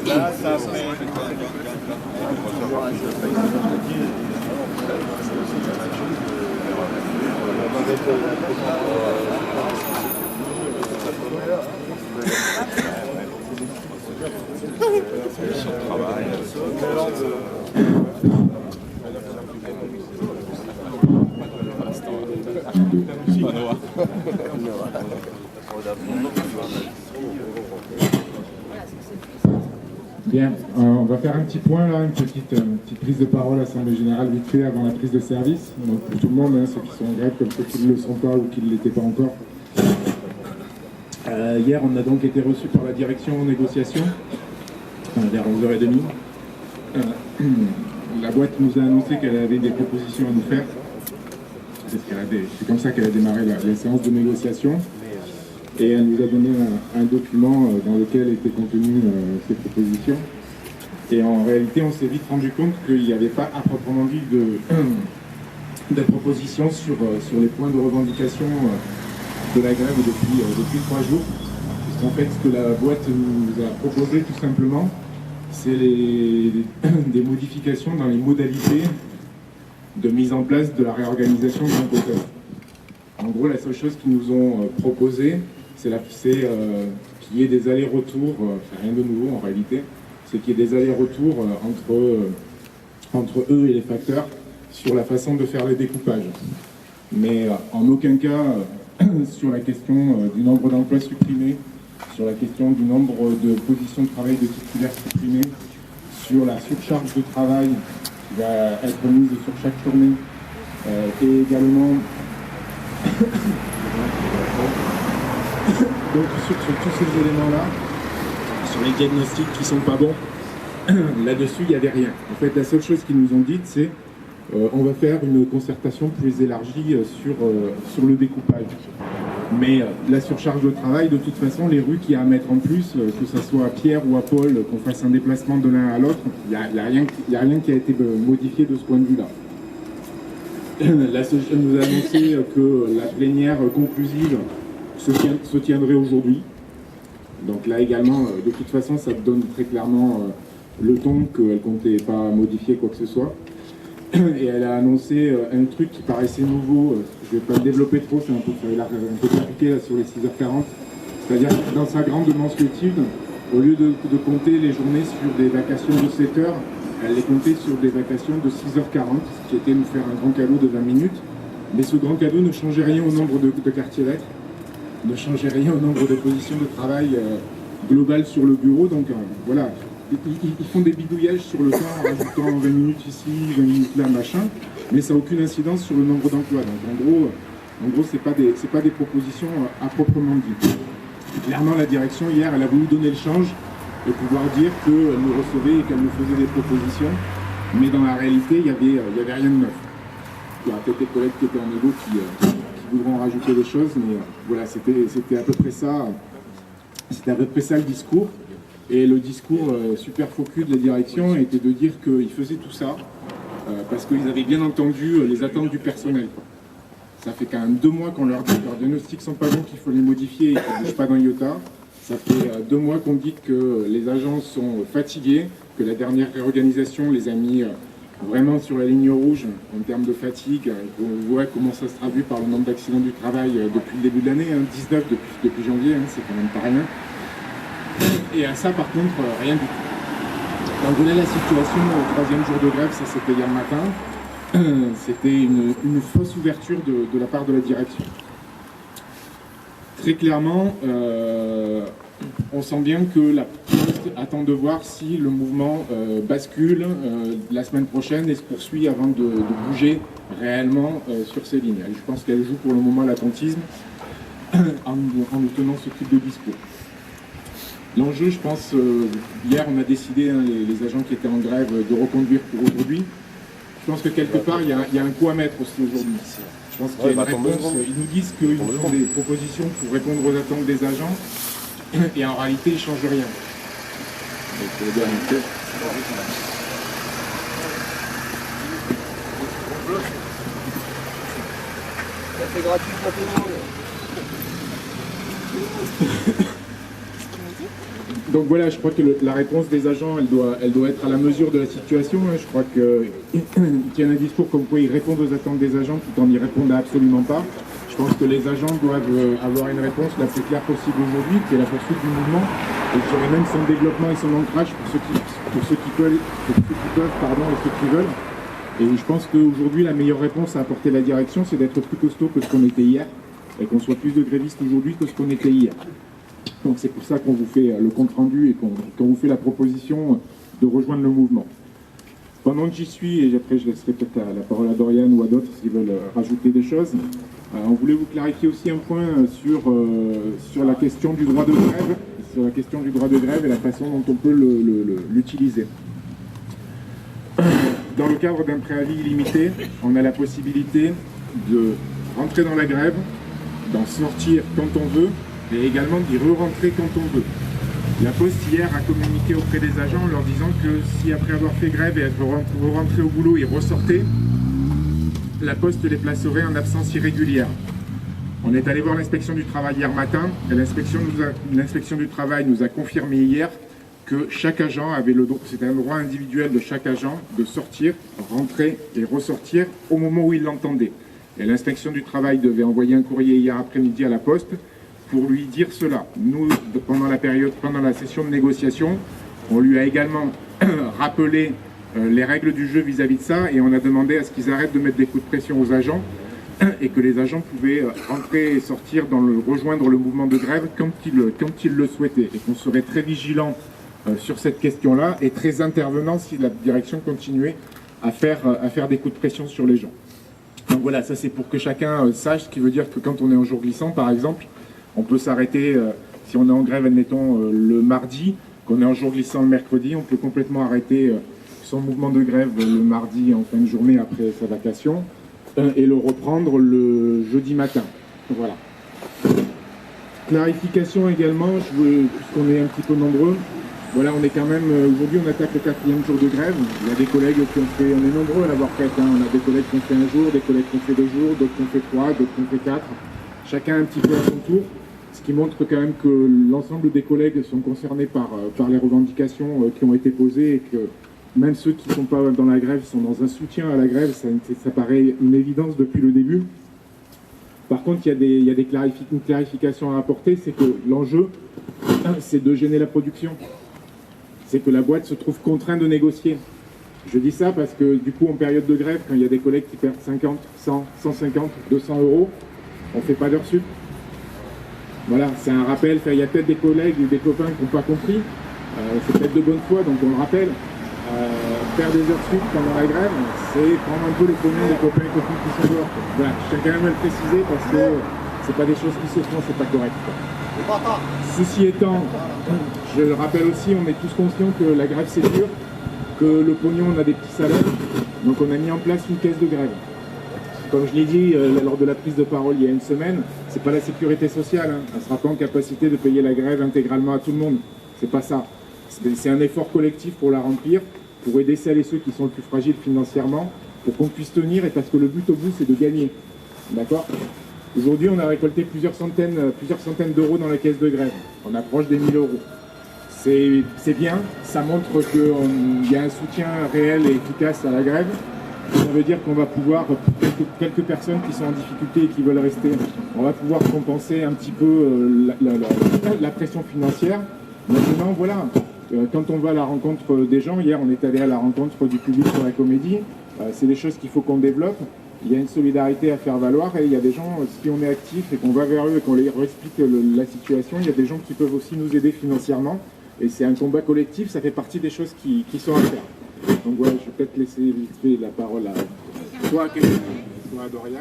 Là, ça fait... Bien, on va faire un petit point là, une petite prise de parole à l'Assemblée Générale vite fait avant la prise de service. Donc pour tout le monde, hein, ceux qui sont en grève comme ceux qui ne le sont pas ou qui ne l'étaient pas encore. Hier, on a donc été reçus par la direction en négociation, vers 11h30. La boîte nous a annoncé qu'elle avait des propositions à nous faire. C'est comme ça qu'elle a démarré la séance de négociation. Et elle nous a donné un document dans lequel étaient contenues ces propositions. Et en réalité, on s'est vite rendu compte qu'il n'y avait pas à proprement dit de propositions sur les points de revendication de la grève depuis 3 jours. Puisqu'en fait, ce que la boîte nous a proposé tout simplement, c'est des modifications dans les modalités de mise en place de la réorganisation du Grand. En gros, la seule chose qu'ils nous ont proposé, c'est qu'il y ait des allers-retours, rien de nouveau en réalité, c'est qu'il y ait des allers-retours entre eux et les facteurs sur la façon de faire les découpages. Mais en aucun cas sur la question du nombre d'emplois supprimés, sur la question du nombre de positions de travail de titulaires supprimées, sur la surcharge de travail qui va être mise sur chaque journée, et également donc sur tous ces éléments-là, sur les diagnostics qui sont pas bons, là-dessus il n'y avait rien. En fait, la seule chose qu'ils nous ont dite, c'est on va faire une concertation plus élargie sur le découpage. Mais la surcharge de travail, de toute façon, les rues qu'il y a à mettre en plus, que ce soit à Pierre ou à Paul, qu'on fasse un déplacement de l'un à l'autre, il n'y a rien qui a été modifié de ce point de vue-là. La SOGEM nous a annoncé que la plénière conclusive se tiendrait aujourd'hui. Donc là également, de toute façon, ça donne très clairement le ton qu'elle ne comptait pas modifier quoi que ce soit. Et elle a annoncé un truc qui paraissait nouveau, je ne vais pas le développer trop, c'est un peu compliqué là, sur les 6h40. C'est-à-dire que dans sa grande mensuétude, au lieu de compter les journées sur des vacations de 7 heures, elle les comptait sur des vacations de 6h40, ce qui était nous faire un grand cadeau de 20 minutes. Mais ce grand cadeau ne changeait rien au nombre de quartiers lettres, ne changeait rien au nombre de positions de travail globales sur le bureau. Donc voilà, ils font des bidouillages sur le temps en rajoutant 20 minutes ici, 20 minutes là, machin, mais ça n'a aucune incidence sur le nombre d'emplois. Donc en gros c'est pas des propositions à proprement dit. Clairement, la direction, hier, elle a voulu donner le change et pouvoir dire qu'elle nous recevait et qu'elle nous faisait des propositions, mais dans la réalité, il y avait rien de neuf. Il y aura peut-être des collègues qui étaient en égo qui voudront rajouter des choses, mais voilà, c'était à peu près ça. C'était à peu près ça le discours. Et le discours super focus de la direction était de dire qu'ils faisaient tout ça parce qu'ils avaient bien entendu les attentes du personnel. Ça fait quand même 2 mois qu'on leur dit que leurs diagnostics sont pas bons, qu'il faut les modifier et qu'ils ne bougent pas d'un iota. Ça fait 2 mois qu'on dit que les agents sont fatigués, que la dernière réorganisation les a mis vraiment sur la ligne rouge en termes de fatigue. On voit comment ça se traduit par le nombre d'accidents du travail depuis le début de l'année, 19 depuis janvier, c'est quand même pas rien. Et à ça, par contre, rien du tout. Donc voilà la situation au 3e jour de grève, ça c'était hier matin. C'était une fausse ouverture de la part de la direction. Très clairement, on sent bien que la Poste attend de voir si le mouvement bascule la semaine prochaine et se poursuit avant de bouger réellement sur ces lignes. Je pense qu'elle joue pour le moment l'attentisme en nous tenant ce type de discours. L'enjeu, je pense, hier on a décidé, les agents qui étaient en grève, de reconduire pour aujourd'hui. Je pense que quelque part, il y a un coup à mettre aussi aujourd'hui. Je pense qu'il y a une réponse. Ils nous disent qu'ils font des propositions pour répondre aux attentes des agents, et en réalité, ils ne changent rien. C'est gratuit pour tout le monde. Donc voilà, je crois que la réponse des agents, elle doit être à la mesure de la situation. Je crois qu'ils tiennent un discours comme quoi ils répondent aux attentes des agents tout en n'y répondant absolument pas. Je pense que les agents doivent avoir une réponse la plus claire possible aujourd'hui, qui est la poursuite du mouvement, et je dirais même son développement et son ancrage pour ceux qui peuvent, et ceux qui veulent. Et je pense qu'aujourd'hui, la meilleure réponse à apporter la direction, c'est d'être plus costaud que ce qu'on était hier, et qu'on soit plus de grévistes aujourd'hui que ce qu'on était hier. Donc c'est pour ça qu'on vous fait le compte-rendu et qu'on vous fait la proposition de rejoindre le mouvement. Pendant que j'y suis, et après je laisserai peut-être la parole à Dorian ou à d'autres s'ils veulent rajouter des choses, on voulait vous clarifier aussi un point sur la question du droit de grève, et la façon dont on peut l'utiliser. Dans le cadre d'un préavis illimité, on a la possibilité de rentrer dans la grève, d'en sortir quand on veut, et également d'y re-rentrer quand on veut. La Poste hier a communiqué auprès des agents en leur disant que si après avoir fait grève et être rentré au boulot, ils ressortaient, la Poste les placerait en absence irrégulière. On est allé voir l'inspection du travail hier matin, et l'inspection du travail nous a confirmé hier que chaque agent avait le droit, c'était un droit individuel de chaque agent, de sortir, rentrer et ressortir au moment où il l'entendait. Et l'inspection du travail devait envoyer un courrier hier après-midi à la Poste pour lui dire cela. Nous, pendant la session de négociation, on lui a également rappelé les règles du jeu vis-à-vis de ça, et on a demandé à ce qu'ils arrêtent de mettre des coups de pression aux agents, et que les agents pouvaient rentrer et sortir rejoindre le mouvement de grève quand ils le souhaitaient, et qu'on serait très vigilant sur cette question-là, et très intervenant si la direction continuait à faire des coups de pression sur les gens. Donc voilà, ça c'est pour que chacun sache, ce qui veut dire que quand on est en jour glissant, par exemple, on peut s'arrêter, si on est en grève, admettons, le mardi, qu'on est en jour glissant le mercredi, on peut complètement arrêter son mouvement de grève le mardi en fin de journée après sa vacation, et le reprendre le jeudi matin. Voilà. Clarification également, puisqu'on est un petit peu nombreux, voilà, on est quand même, aujourd'hui on attaque le 4e jour de grève. Il y a des collègues qui ont fait, on est nombreux à l'avoir fait, hein. On a des collègues qui ont fait un jour, des collègues qui ont fait 2 jours, d'autres qui ont fait 3, d'autres qui ont fait 4. Chacun un petit peu à son tour, ce qui montre quand même que l'ensemble des collègues sont concernés par les revendications qui ont été posées, et que même ceux qui ne sont pas dans la grève sont dans un soutien à la grève, ça paraît une évidence depuis le début. Par contre, il y a une clarification à apporter, c'est que l'enjeu, c'est de gêner la production. C'est que la boîte se trouve contrainte de négocier. Je dis ça parce que du coup, en période de grève, quand il y a des collègues qui perdent 50, 100, 150, 200 euros, on ne fait pas d'heures sup. Voilà, c'est un rappel. Il y a peut-être des collègues ou des copains qui n'ont pas compris. C'est peut-être de bonne foi, donc on le rappelle. Faire des heures sup pendant la grève, c'est prendre un peu les communs des copains et copines qui sont dehors. Voilà, je tiens quand même à le préciser parce que c'est pas des choses qui se font, c'est pas correct. Ceci étant, je le rappelle aussi, on est tous conscients que la grève c'est dur, que le pognon on a des petits salaires, donc on a mis en place une caisse de grève. Comme je l'ai dit lors de la prise de parole il y a une semaine, c'est pas la sécurité sociale, hein. Elle sera pas en capacité de payer la grève intégralement à tout le monde, c'est pas ça. C'est un effort collectif pour la remplir, pour aider celles et ceux qui sont le plus fragiles financièrement, pour qu'on puisse tenir, et parce que le but au bout c'est de gagner. D'accord ? Aujourd'hui, on a récolté plusieurs centaines d'euros dans la caisse de grève. On approche des 1000 euros. C'est bien, ça montre qu'il y a un soutien réel et efficace à la grève. Ça veut dire qu'on va pouvoir, quelques personnes qui sont en difficulté et qui veulent rester, on va pouvoir compenser un petit peu la pression financière. Maintenant, voilà, quand on va à la rencontre des gens, hier on est allé à la rencontre du public sur la comédie, c'est des choses qu'il faut qu'on développe. Il y a une solidarité à faire valoir, et il y a des gens, si on est actif et qu'on va vers eux et qu'on leur explique la situation, il y a des gens qui peuvent aussi nous aider financièrement, et c'est un combat collectif, ça fait partie des choses qui sont à faire. Donc voilà, je vais peut-être laisser vite fait la parole soit à Kevin, soit à Dorian.